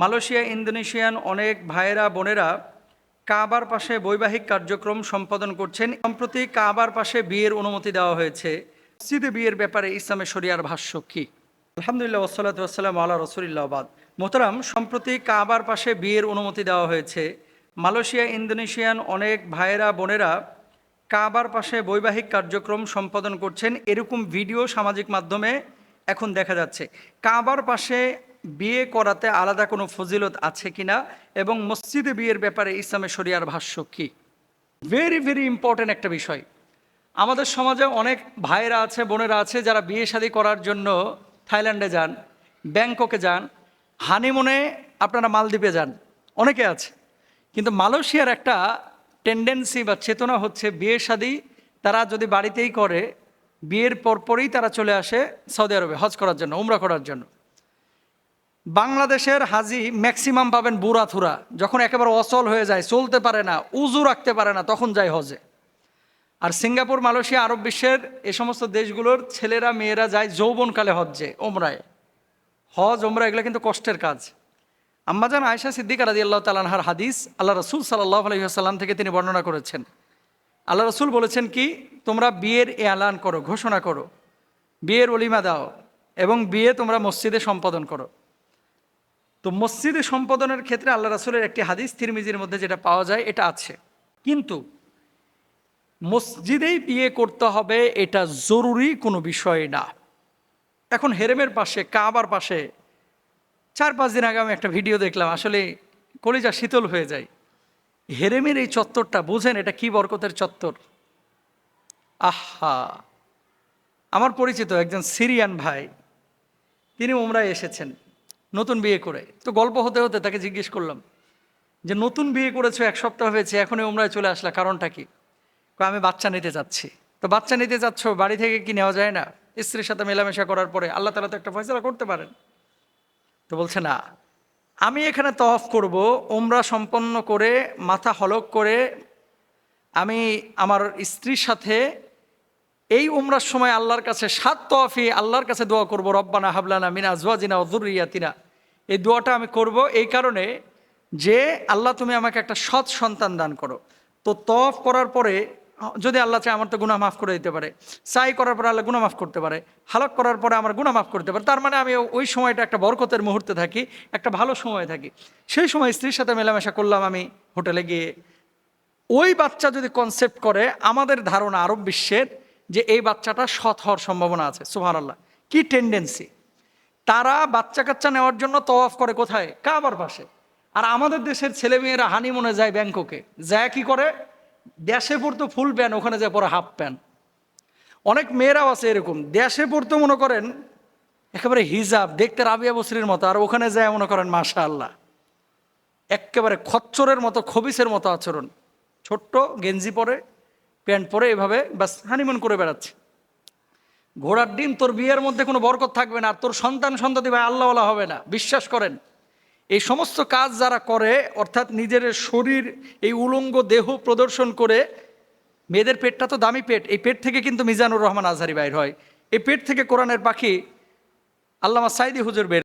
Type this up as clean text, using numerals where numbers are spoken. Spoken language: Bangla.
মালয়েশিয়া ইন্দোনেশিয়ান অনেক ভাইয়েরা বোনেরা কাবার পাশে বৈবাহিক কার্যক্রম সম্পাদন করছেন। সম্প্রতি কাবার পাশে বিয়ের অনুমতি দেওয়া হয়েছে। মসজিদে বিয়ের ব্যাপারে ইসলামের শরিয়ার ভাষ্য কি? আলহামদুলিল্লাহ ওয়াসসালাতু ওয়াসসালামু আলা রাসূলিল্লাহ বাদ। মোহতারাম, সম্প্রতি কাবার পাশে বিয়ের অনুমতি দেওয়া হয়েছে। মালয়েশিয়া ইন্দোনেশিয়ান অনেক ভাইয়েরা বোনেরা কাবার পাশে বৈবাহিক কার্যক্রম সম্পাদন করছেন, এরকম ভিডিও সামাজিক মাধ্যমে এখন দেখা যাচ্ছে। কাবার পাশে বিয়ে করাতে আলাদা কোনো ফজিলত আছে কিনা এবং মসজিদে বিয়ের ব্যাপারে ইসলামের শরিয়ার ভাষ্য কি? ভেরি ভেরি ইম্পর্ট্যান্ট একটা বিষয়। আমাদের সমাজে অনেক ভাইরা আছে, বোনেরা আছে যারা বিয়ে শাদী করার জন্য থাইল্যান্ডে যান, ব্যাংককে যান, হানিমুনে আপনারা মালদ্বীপে যান, অনেকে আছে। কিন্তু মালয়েশিয়ার একটা টেন্ডেন্সি বা চেতনা হচ্ছে বিয়ে শাদী তারা যদি বাড়িতেই করে, বিয়ের পরপরই তারা চলে আসে সৌদি আরবে হজ করার জন্য, উমরা করার জন্য। বাংলাদেশের হাজি ম্যাক্সিমাম পাবেন বুড়া থুরা, যখন একেবারে অচল হয়ে যায়, চলতে পারে না, উজু রাখতে পারে না, তখন যায় হজে। আর সিঙ্গাপুর, মালয়েশিয়া, আরব বিশ্বের এ সমস্ত দেশগুলোর ছেলেরা মেয়েরা যায় যৌবনকালে হজ্জে, ওমরায়। হজ ওমরা এগুলো কিন্তু কষ্টের কাজ। আম্মাজান আয়েশা সিদ্দিকা রাদিয়াল্লাহু তাআলা আনহার হাদিস আল্লাহ রসুল সাল্লাল্লাহু আলাইহি ওয়াসাল্লাম থেকে তিনি বর্ণনা করেছেন। আল্লাহ রসুল বলেছেন কি, তোমরা বিয়ের এলান করো, ঘোষণা করো, বিয়ের অলিমা দাও এবং বিয়ে তোমরা মসজিদে সম্পাদন করো। তো মসজিদে সম্পাদনের ক্ষেত্রে আল্লাহ রাসূলের একটি হাদিস তিরমিজির মধ্যে যেটা পাওয়া যায় এটা আছে, কিন্তু মসজিদেই বিয়ে করতে হবে এটা জরুরি কোনো বিষয় না। এখন হেরেমের পাশে, কাবার পাশে 4-5 দিন আগে আমি একটা ভিডিও দেখলাম, আসলে কলিজা শীতল হয়ে যায়। হেরেমের এই চত্বরটা বুঝেন, এটা কি বরকতের চত্বর। আহা, আমার পরিচিত একজন সিরিয়ান ভাই, তিনি উমরায় এসেছেন নতুন বিয়ে করে। তো গল্প হতে হতে তাকে জিজ্ঞেস করলাম যে নতুন বিয়ে করেছো, 1 সপ্তাহ হয়েছে, এখনই উমরায় চলে আসলা, কারণটা কি? আমি বাচ্চা নিতে যাচ্ছি। তো বাচ্চা নিতে যাচ্ছ, বাড়ি থেকে কি নেওয়া যায় না? স্ত্রীর সাথে মেলামেশা করার পরে আল্লাহ তাআলা তো একটা ফয়সালা করতে পারেন। তো বলছে না, আমি এখানে তওয়াফ করব, উমরা সম্পন্ন করে মাথা হলক করে আমি আমার স্ত্রীর সাথে এই উমরার সময় আল্লাহর কাছে 7 তওয়াফি আল্লাহর কাছে দোয়া করব, রব্বানা হাবলানা মিন আজওয়াজিনা ওয়া যুররিয়াতিনা। এই দোয়াটা আমি করব এই কারণে যে আল্লাহ তুমি আমাকে একটা সৎ সন্তান দান করো। তো তওয়াফ করার পরে যদি আল্লাহ চায় আমার তো গুনাহ মাফ করে দিতে পারে, সাই করার পরে আল্লাহ গুনাহ মাফ করতে পারে, হালক করার পরে আমার গুনাহ মাফ করতে পারে। তার মানে আমি ওই সময়টা একটা বরকতের মুহূর্তে থাকি, একটা ভালো সময় থাকি। সেই সময় স্ত্রীর সাথে মেলামেশা করলাম আমি হোটেলে গিয়ে। ওই বাচ্চা যদি কনসেপ্ট করে, আমাদের ধারণা আরব বিশ্বের যে এই বাচ্চাটা সৎ হওয়ার সম্ভাবনা আছে। সুবহানাল্লাহ, কি টেন্ডেন্সি! তারা বাচ্চা কাচ্চা নেওয়ার জন্য তওয়াফ করে কোথায়? কাবার পাশে। আর আমাদের দেশের ছেলেমেয়েরা হানিমুনে যায় ব্যাংককে, যায় কি করে? দেশে পড়তো ফুল প্যান্ট, ওখানে যায় পরে হাফ প্যান্ট। অনেক মেয়েরাও আছে এরকম, দেশে পড়তে মনে করেন একেবারে হিজাব, দেখতে রাবিয়া বসরির মতো, আর ওখানে যায় মনে করেন মাশাআল্লাহ একেবারে খচ্চরের মতো, খবিসের মতো আচরণ, ছোট্ট গেঞ্জি পরে, প্যান্ট পরে, এভাবে বাস হানিমুন করে বেড়াচ্ছে। ঘোড়ার ডিম, তোর বিয়ের মধ্যে কোনো বরকত থাকবে না, আর তোর সন্তান সন্ততি ভাই আল্লাহওয়ালা হবে না, বিশ্বাস করেন। এই সমস্ত কাজ যারা করে, অর্থাৎ নিজের শরীর, এই উলঙ্গ দেহ প্রদর্শন করে, মেয়েদের পেটটা তো দামি পেট, এই পেট থেকে কিন্তু মিজানুর রহমান আজহারি বাইর হয়, এই পেট থেকে কোরআনের পাখি আল্লামা সাইদি হুজুর বের